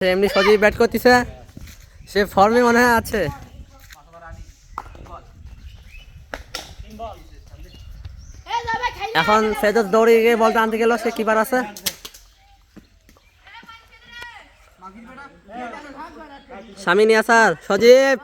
এমনি সজীব ব্যাট করতেছে, সে ফর্মে মনে হয় আছে। এখন সে তো দৌড়ে গিয়ে বলটা আনতে গেল, সে কিপার আছে। শামিনী আসার সজীব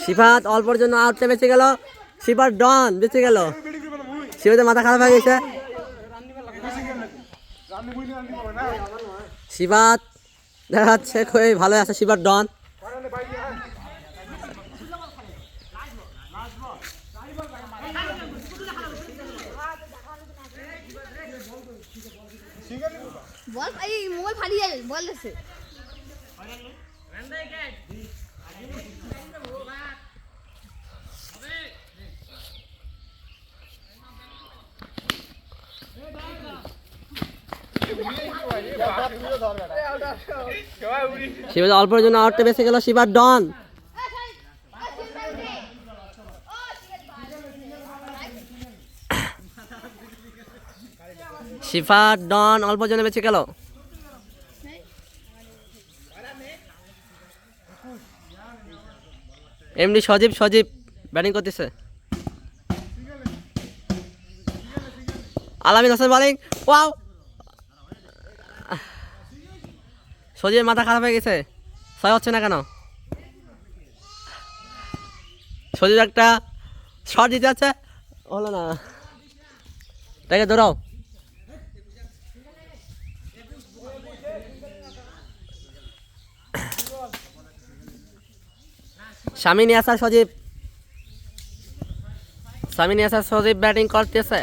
সিফাত অল্পর জন্য আউটটা বেঁচে গেল। সিফাত ডন বেঁচে গেল। সিফাতের মাথা খারাপ হয়ে গেছে। সিফাত দেখা যাচ্ছে খুবই ভালো আছে। সিফাত ডন বল এই মোবাইল ফাটিয়ে বল আছে। সিফাত অল্পর জন্য আউটটা বেঁচে গেল। সিফাত ডন সিফাত ডন অল্পর জন্য বেঁচে গেল। এমনি সজীব ব্যাটিং করতেছে। আলামিন হাসান বোলিং। ওয়াও, সজীবের মাথা খারাপ হয়ে গেছে। ছয় হচ্ছে না কেন? সজীব একটা শট দিতে যাচ্ছে, হলো না। তাকে দৌড়াও। শামিনী আসার সজীব ব্যাটিং করতেছে।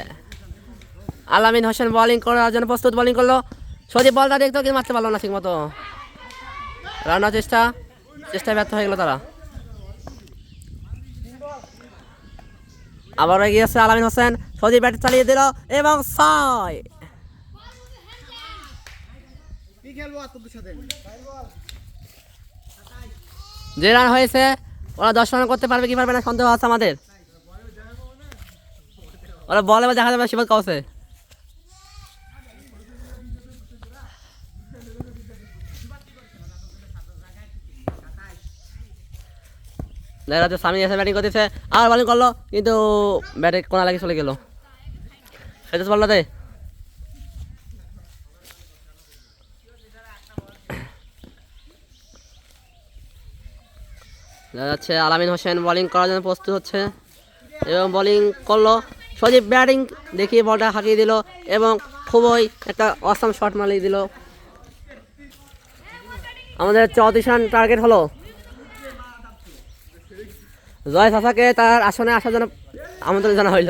আলামিন হোসেন বোলিং করার জন্য প্রস্তুত। বোলিং করলো সজীব, বলটা দেখতো কিন্তু মারতে পারলো না ঠিক মতো। রানার চেষ্টা ব্যর্থ হয়ে গেল তারা। আবার এগিয়েছে আলামিন হোসেন। সজীব ব্যাট চালিয়ে দিল এবং 6। যে রান হয়েছে ওরা 10 রান করতে পারবে কি পারবে না সন্দেহ আছে আমাদের। ওরা বলে দেখা যাবে সিফাত কাউসে। দেখা যাচ্ছে সামিনী এসে ব্যাটিং করতেছে, আর বোলিং করলো কিন্তু ব্যাটে কোনা লাগে চলে গেল। সেটা বললো দে। দেখা যাচ্ছে আলামিন হোসেন বোলিং করার জন্য প্রস্তুত হচ্ছে এবং বোলিং করলো। সজীব ব্যাটিং দেখিয়ে বলটা হাঁকিয়ে দিল এবং খুবই একটা অসাম শট মারিয়ে দিল। আমাদের 34 রান টার্গেট হলো। জয় চাচাকে তার আসনে আসার জন্য আমন্ত্রণ জানা হইল।